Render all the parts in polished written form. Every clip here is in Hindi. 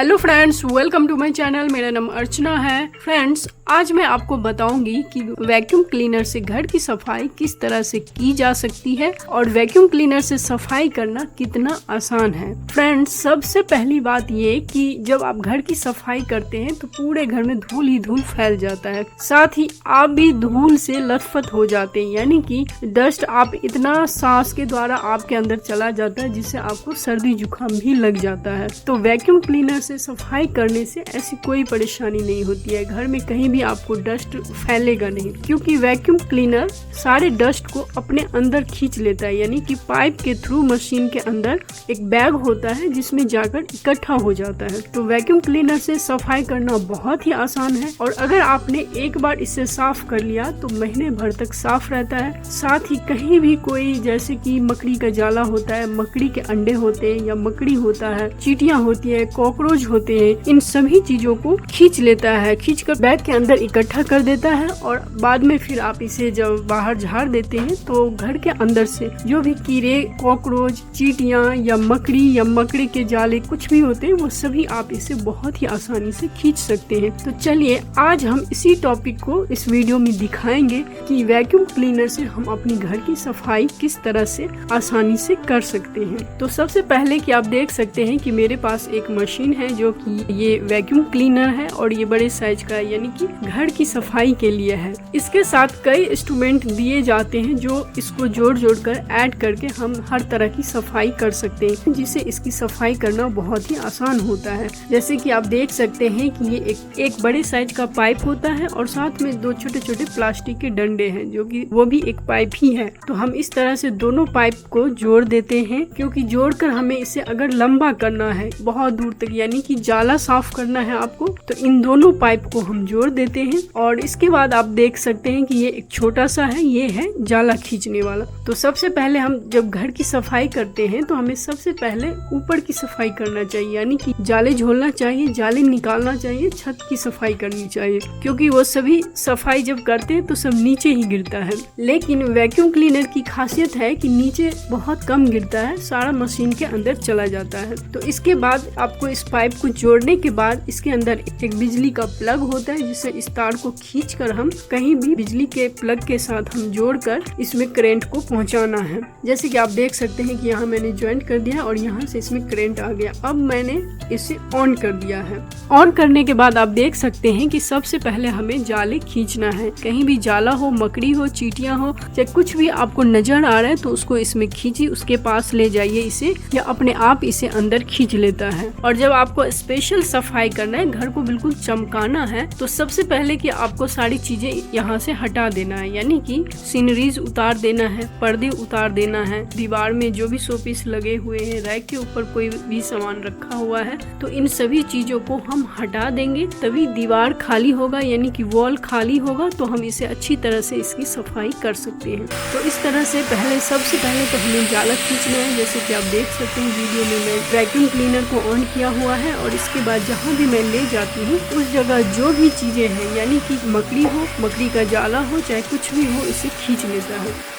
Hello friends, welcome to my channel. मेरा नाम अर्चना है। फ्रेंड्स, आज मैं आपको बताऊंगी कि वैक्यूम क्लीनर से घर की सफाई किस तरह से की जा सकती है और वैक्यूम क्लीनर से सफाई करना कितना आसान है। फ्रेंड्स, सबसे पहली बात ये कि जब आप घर की सफाई करते हैं तो पूरे घर में धूल ही धूल फैल जाता है, साथ ही आप भी धूल से लथपथ हो जाते हैं, यानी कि डस्ट आप इतना सांस के द्वारा आपके अंदर चला जाता है जिससे आपको सर्दी जुकाम भी लग जाता है। तो वैक्यूम क्लीनर से सफाई करने से ऐसी कोई परेशानी नहीं होती है। घर में कहीं भी आपको डस्ट फैलेगा नहीं, क्योंकि वैक्यूम क्लीनर सारे डस्ट को अपने अंदर खींच लेता है, यानी कि पाइप के थ्रू मशीन के अंदर एक बैग होता है जिसमें जाकर इकट्ठा हो जाता है। तो वैक्यूम क्लीनर से सफाई करना बहुत ही आसान है और अगर आपने एक बार इसे साफ कर लिया तो महीने भर तक साफ रहता है। साथ ही कहीं भी कोई, जैसे कि मकड़ी का जाला होता है, मकड़ी के अंडे होते हैं या मकड़ी होता है, चींटियां होती है, कॉकरोच होते हैं, इन सभी चीजों को खींच लेता है, खींचकर बैग के अंदर इकट्ठा कर देता है और बाद में फिर आप इसे जब बाहर झाड़ देते हैं तो घर के अंदर से जो भी कीड़े, कॉकरोच, चींटियां या मकड़ी के जाले कुछ भी होते हैं वो सभी आप इसे बहुत ही आसानी से खींच सकते हैं। तो चलिए आज हम इसी टॉपिक को इस वीडियो में दिखाएंगे कि वैक्यूम क्लीनर से हम अपनी घर की सफाई किस तरह से आसानी से कर सकते हैं। तो सबसे पहले कि आप देख सकते हैं कि मेरे पास एक मशीन है जो कि ये वैक्यूम क्लीनर है और ये बड़े साइज का है, यानी कि घर की सफाई के लिए है। इसके साथ कई इंस्ट्रूमेंट दिए जाते हैं जो इसको जोड़ कर ऐड करके हम हर तरह की सफाई कर सकते हैं, जिससे इसकी सफाई करना बहुत ही आसान होता है। जैसे कि आप देख सकते हैं कि ये एक बड़े साइज का पाइप होता है और साथ में दो छोटे छोटे प्लास्टिक के डंडे हैं जो कि वो भी एक पाइप ही है। तो हम इस तरह से दोनों पाइप को जोड़ देते हैं, क्योंकि जोड़कर हमें इसे अगर लंबा करना है बहुत दूर तक, यानी कि जाला साफ करना है आपको, तो इन दोनों पाइप को हम जोड़ देते हैं। और इसके बाद आप देख सकते हैं कि ये एक छोटा सा है, ये है जाला खींचने वाला। तो सबसे पहले हम जब घर की सफाई करते हैं तो हमें सबसे पहले ऊपर की सफाई करना चाहिए, यानी कि जाले झोलना चाहिए, जाले निकालना चाहिए, छत की सफाई करनी चाहिए, क्योंकि वो सभी सफाई जब करते हैं तो सब नीचे ही गिरता है। लेकिन वैक्यूम क्लीनर की खासियत है कि नीचे बहुत कम गिरता है, सारा मशीन के अंदर चला जाता है। तो इसके बाद आपको इस पाइप को जोड़ने के बाद इसके अंदर एक बिजली का प्लग होता है, जिससे इस तार को खींचकर हम कहीं भी बिजली के प्लग के साथ हम जोड़कर इसमें करंट को पहुंचाना है। जैसे कि आप देख सकते हैं कि यहाँ मैंने ज्वाइंट कर दिया और यहाँ से इसमें करंट आ गया। अब मैंने इसे ऑन कर दिया है। ऑन करने के बाद आप देख सकते हैं कि सबसे पहले हमें जाले खींचना है। कहीं भी जाला हो, मकड़ी हो, चींटियां हो, चाहे कुछ भी आपको नजर आ रहा है तो उसको इसमें खींचिए, उसके पास ले जाइए इसे, या अपने आप इसे अंदर खींच लेता है। और जब आपको स्पेशल सफाई करना है, घर को बिल्कुल चमकाना है, तो सबसे पहले कि आपको सारी चीजें यहाँ से हटा देना है, यानी कि सीनरीज उतार देना है, पर्दे उतार देना है, दीवार में जो भी शोपीस लगे हुए हैं, रैक के ऊपर कोई भी सामान रखा हुआ है, तो इन सभी चीजों को हम हटा देंगे, तभी दीवार खाली होगा, यानी कि वॉल खाली होगा, तो हम इसे अच्छी तरह से इसकी सफाई कर सकते हैं। तो इस तरह से सबसे पहले तो हमें जाला खींचना है। जैसे कि आप देख सकते हैं वीडियो में मैं वैक्यूम क्लीनर को ऑन किया हुआ है और इसके बाद जहाँ भी मैं ले जाती हूँ उस जगह जो भी चीजें हैं, यानी कि मकड़ी हो, मकड़ी का जाला हो, चाहे कुछ भी हो, इसे खींच लेता है।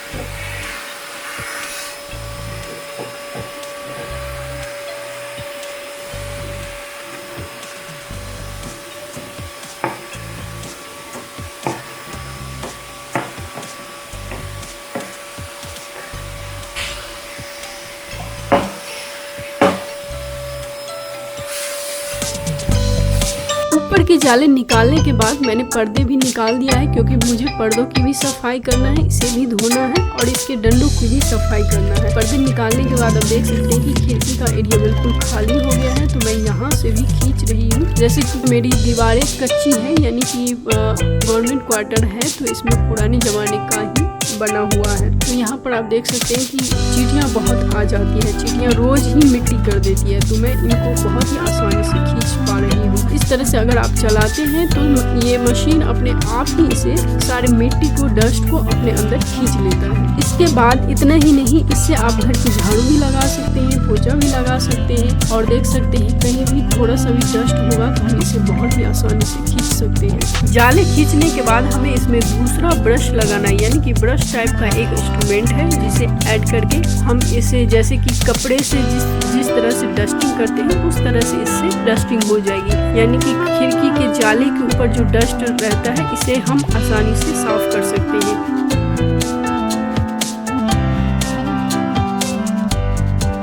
ऊपर के जाले निकालने के बाद मैंने पर्दे भी निकाल दिया है, क्योंकि मुझे पर्दों की भी सफाई करना है, इसे भी धोना है और इसके डंडों की भी सफाई करना है। पर्दे निकालने के बाद आप देख सकते हैं कि खिड़की का एरिया बिल्कुल खाली हो गया है, तो मैं यहाँ से भी खींच रही हूँ। जैसे कि मेरी दीवारें कच्ची है, यानी कि गवर्नमेंट क्वार्टर है, तो इसमें पुराने जमाने का ही बना हुआ है। तो यहाँ पर आप देख सकते हैं कि चींटियां बहुत आ जाती हैं, चींटियां रोज ही मिट्टी कर देती है, तो मैं इनको बहुत ही आसानी से खींच पा रही हूँ। इस तरह से अगर आप चलाते हैं तो ये मशीन अपने आप ही इसे सारे मिट्टी को, डस्ट को अपने अंदर खींच लेता है। इसके बाद इतना ही नहीं, इससे आप घर की झाड़ू भी लगा सकते हैं, पोछा भी लगा सकते हैं और देख सकते हैं कहीं भी थोड़ा सा भी डस्ट होगा तो हम इसे बहुत ही आसानी से खींच सकते हैं। जाले खींचने के बाद हमें इसमें दूसरा ब्रश लगाना है, यानी कि ब्रश टाइप का एक इंस्ट्रूमेंट है जिसे ऐड करके हम इसे जैसे कि कपड़े से जिस तरह से डस्टिंग करते हैं उस तरह से इससे डस्टिंग हो जाएगी। यानी कि खिड़की के जाले के ऊपर जो डस्ट रहता है इसे हम आसानी से साफ कर सकते हैं।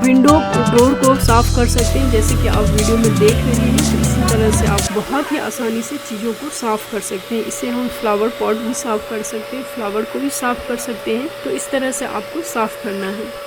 विंडो डोर को साफ कर सकते हैं, जैसे कि आप वीडियो में देख रहे हैं। तो इसी तरह से आप बहुत ही आसानी से चीज़ों को साफ कर सकते हैं। इससे हम फ्लावर पॉट भी साफ कर सकते हैं, फ्लावर को भी साफ कर सकते हैं। तो इस तरह से आपको साफ करना है।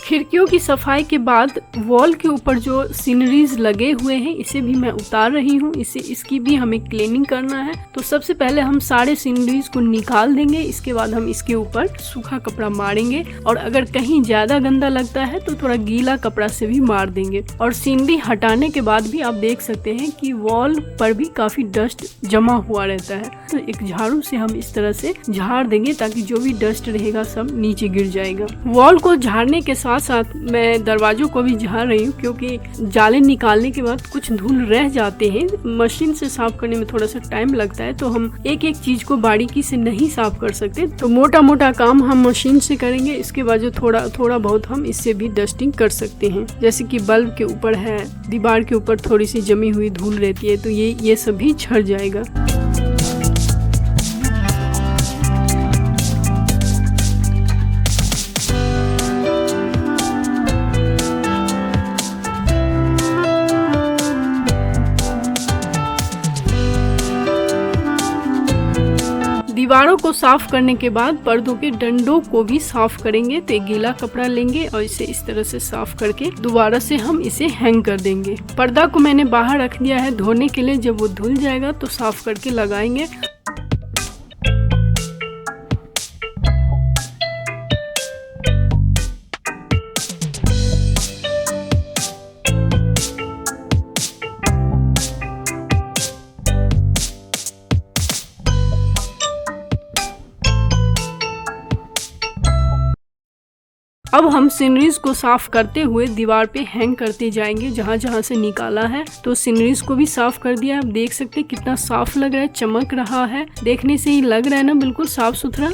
खिड़कियों की सफाई के बाद वॉल के ऊपर जो सीनरीज लगे हुए हैं इसे भी मैं उतार रही हूँ। इसकी भी हमें क्लीनिंग करना है। तो सबसे पहले हम सारे सीनरीज को निकाल देंगे। इसके बाद हम इसके ऊपर सूखा कपड़ा मारेंगे और अगर कहीं ज्यादा गंदा लगता है तो थोड़ा गीला कपड़ा से भी मार देंगे। और सीनरी हटाने के बाद भी आप देख सकते हैं कि वॉल पर भी काफी डस्ट जमा हुआ रहता है। तो एक झाड़ू से हम इस तरह से झाड़ देंगे ताकि जो भी डस्ट रहेगा सब नीचे गिर जाएगा। वॉल को झाड़ने के साथ साथ मैं दरवाजों को भी झाड़ रही हूँ, क्योंकि जाले निकालने के बाद कुछ धूल रह जाते हैं। मशीन से साफ करने में थोड़ा सा टाइम लगता है, तो हम एक एक चीज को बारीकी से नहीं साफ कर सकते। तो मोटा मोटा काम हम मशीन से करेंगे। इसके बाद जो थोड़ा बहुत हम इससे भी डस्टिंग कर सकते हैं। जैसे कि बल्ब के ऊपर है, दीवार के ऊपर थोड़ी सी जमी हुई धूल रहती है, तो ये सभी झड़ जाएगा। दीवारों को साफ करने के बाद पर्दों के डंडों को भी साफ करेंगे। तो एक गीला कपड़ा लेंगे और इसे इस तरह से साफ करके दोबारा से हम इसे हैंग कर देंगे। पर्दा को मैंने बाहर रख दिया है धोने के लिए। जब वो धुल जाएगा तो साफ करके लगाएंगे। अब हम सीनरीज को साफ करते हुए दीवार पे हैंग करते जाएंगे जहाँ जहाँ से निकाला है। तो सीनरीज को भी साफ कर दिया। आप देख सकते हैं कितना साफ लग रहा है, चमक रहा है। देखने से ही लग रहा है ना बिल्कुल साफ सुथरा।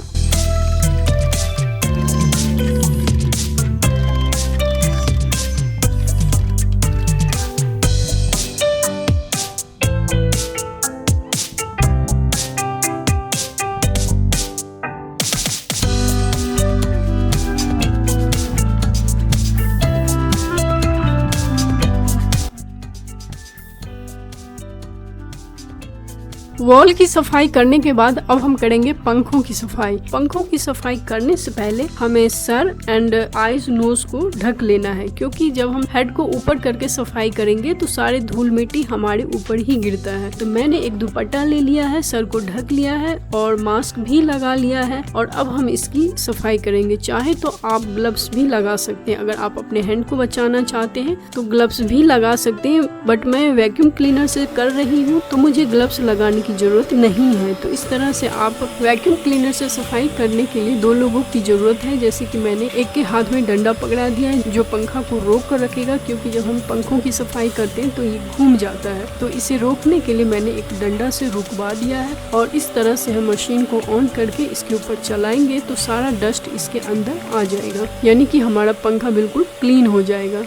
वॉल की सफाई करने के बाद अब हम करेंगे पंखों की सफाई। पंखों की सफाई करने से पहले हमें सर एंड आईज नोज को ढक लेना है, क्योंकि जब हम हेड को ऊपर करके सफाई करेंगे तो सारे धूल मिट्टी हमारे ऊपर ही गिरता है। तो मैंने एक दुपट्टा ले लिया है, सर को ढक लिया है और मास्क भी लगा लिया है। और अब हम इसकी सफाई करेंगे। चाहे तो आप ग्लव्स भी लगा सकते हैं। अगर आप अपने हैंड को बचाना चाहते हैं तो ग्लव्स भी लगा सकते हैं, बट मैं वैक्यूम क्लीनर से कर रही हूँ तो मुझे ग्लव्स लगाने की जरूरत नहीं है। तो इस तरह से आप वैक्यूम क्लीनर से सफाई करने के लिए 2 लोगों की जरूरत है। जैसे कि मैंने एक के हाथ में डंडा पकड़ा दिया है जो पंखा को रोक कर रखेगा, क्योंकि जब हम पंखों की सफाई करते हैं तो ये घूम जाता है। तो इसे रोकने के लिए मैंने एक डंडा से रुकवा दिया है और इस तरह से हम मशीन को ऑन करके इसके ऊपर चलाएंगे तो सारा डस्ट इसके अंदर आ जाएगा, यानी कि हमारा पंखा बिल्कुल क्लीन हो जाएगा।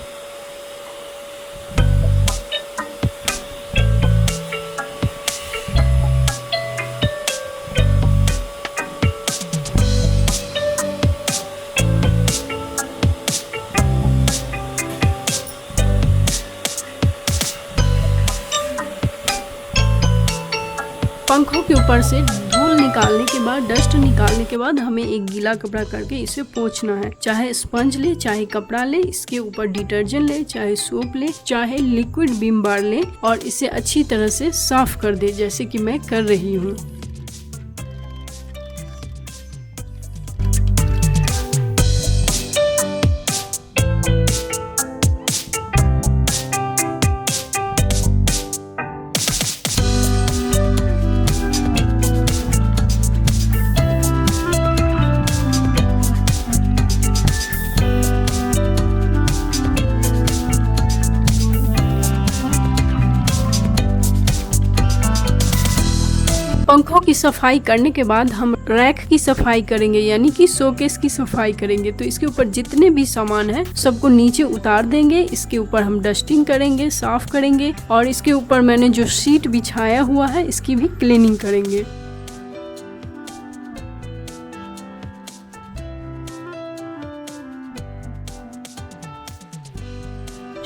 पंखों के ऊपर से धूल निकालने के बाद, डस्ट निकालने के बाद हमें एक गीला कपड़ा करके इसे पोंछना है। चाहे स्पंज ले, चाहे कपड़ा ले, इसके ऊपर डिटर्जेंट ले, चाहे सोप ले, चाहे लिक्विड विम बार ले और इसे अच्छी तरह से साफ कर दे, जैसे कि मैं कर रही हूँ। पंखों की सफाई करने के बाद हम रैक की सफाई करेंगे, यानी कि शोकेस की सफाई करेंगे। तो इसके ऊपर जितने भी सामान है सबको नीचे उतार देंगे। इसके ऊपर हम डस्टिंग करेंगे, साफ करेंगे और इसके ऊपर मैंने जो शीट बिछाया हुआ है इसकी भी क्लीनिंग करेंगे।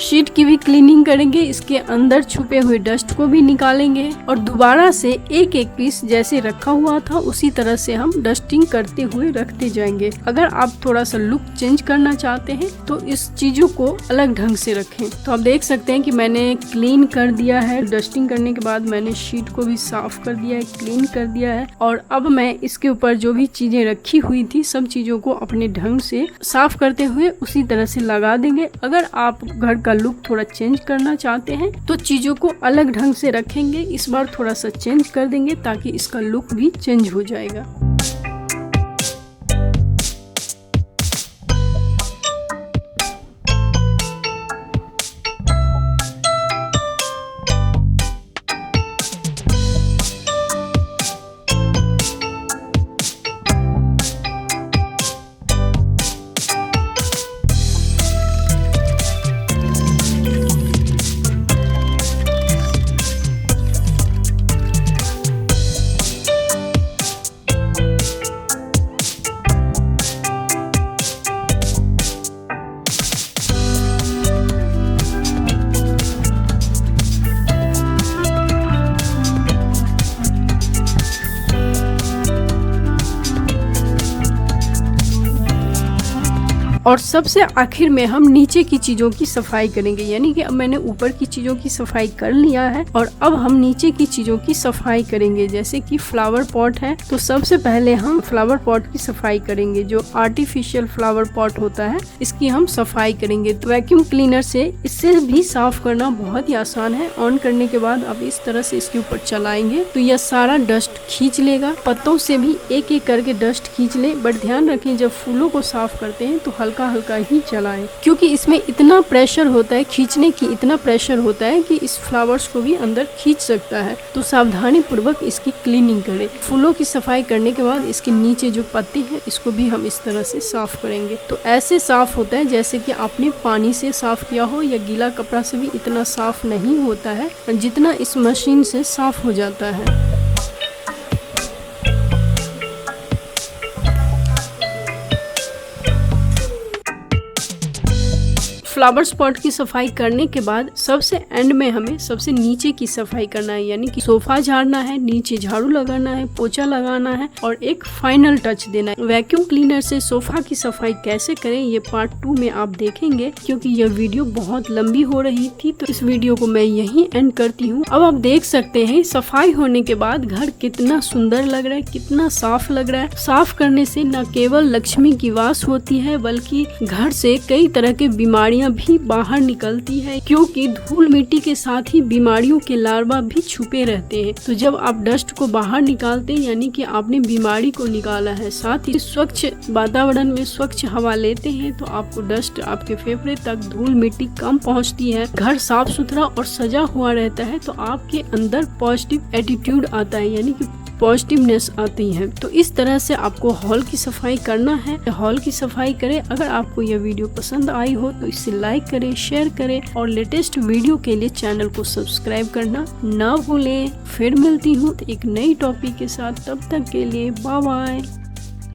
शीट की भी क्लीनिंग करेंगे, इसके अंदर छुपे हुए डस्ट को भी निकालेंगे और दोबारा से एक एक पीस जैसे रखा हुआ था उसी तरह से हम डस्टिंग करते हुए रखते जाएंगे। अगर आप थोड़ा सा लुक चेंज करना चाहते हैं तो इस चीजों को अलग ढंग से रखें। तो आप देख सकते हैं कि मैंने क्लीन कर दिया है। डस्टिंग करने के बाद मैंने शीट को भी साफ कर दिया है, क्लीन कर दिया है और अब मैं इसके ऊपर जो भी चीजें रखी हुई थी सब चीजों को अपने ढंग से साफ करते हुए उसी तरह से लगा देंगे। अगर आप घर का लुक थोड़ा चेंज करना चाहते हैं तो चीजों को अलग ढंग से रखेंगे। इस बार थोड़ा सा चेंज कर देंगे ताकि इसका लुक भी चेंज हो जाएगा। और सबसे आखिर में हम नीचे की चीजों की सफाई करेंगे, यानी कि अब मैंने ऊपर की चीजों की सफाई कर लिया है और अब हम नीचे की चीजों की सफाई करेंगे। जैसे कि फ्लावर पॉट है तो सबसे पहले हम फ्लावर पॉट की सफाई करेंगे। जो आर्टिफिशियल फ्लावर पॉट होता है इसकी हम सफाई करेंगे। तो वैक्यूम क्लीनर से इससे भी साफ करना बहुत ही आसान है। ऑन करने के बाद अब इस तरह से इसके ऊपर चलाएंगे तो यह सारा डस्ट खींच लेगा। पत्तों से भी एक एक करके डस्ट खींच ले, बट ध्यान रखें जब फूलों को साफ करते हैं तो हल्का हल्का ही चलाएं, क्योंकि इसमें इतना प्रेशर होता है, खींचने की इतना प्रेशर होता है कि इस फ्लावर्स को भी अंदर खींच सकता है। तो सावधानी पूर्वक इसकी क्लीनिंग करें। फूलों की सफाई करने के बाद इसके नीचे जो पत्ते हैं इसको भी हम इस तरह से साफ करेंगे। तो ऐसे साफ होता है जैसे कि आपने पानी से साफ किया हो या गीला कपड़ा से भी इतना साफ नहीं होता है जितना इस मशीन से साफ हो जाता है। फ्लावर स्पॉट की सफाई करने के बाद सबसे एंड में हमें सबसे नीचे की सफाई करना है, यानी कि सोफा झाड़ना है, नीचे झाड़ू लगाना है, पोछा लगाना है और एक फाइनल टच देना है। वैक्यूम क्लीनर से सोफा की सफाई कैसे करें ये पार्ट 2 में आप देखेंगे, क्योंकि यह वीडियो बहुत लंबी हो रही थी। तो इस वीडियो को मैं यहीं एंड करती हूँ। अब आप देख सकते हैं सफाई होने के बाद घर कितना सुंदर लग रहा है, कितना साफ लग रहा है। साफ करने से न केवल लक्ष्मी की वास होती है बल्कि घर से कई तरह के बीमारियां भी बाहर निकलती है, क्योंकि धूल मिट्टी के साथ ही बीमारियों के लार्वा भी छुपे रहते हैं। तो जब आप डस्ट को बाहर निकालते हैं यानी कि आपने बीमारी को निकाला है, साथ ही स्वच्छ वातावरण में स्वच्छ हवा लेते हैं तो आपको डस्ट आपके फेफड़े तक धूल मिट्टी कम पहुंचती है। घर साफ सुथरा और सजा हुआ रहता है तो आपके अंदर पॉजिटिव एटीट्यूड आता है, यानी कि पॉजिटिवनेस आती है। तो इस तरह से आपको हॉल की सफाई करना है। हॉल की सफाई करें। अगर आपको यह वीडियो पसंद आई हो तो इसे लाइक करें, शेयर करें और लेटेस्ट वीडियो के लिए चैनल को सब्सक्राइब करना ना भूलें। फिर मिलती हूँ एक नई टॉपिक के साथ, तब तक के लिए बाय बाय।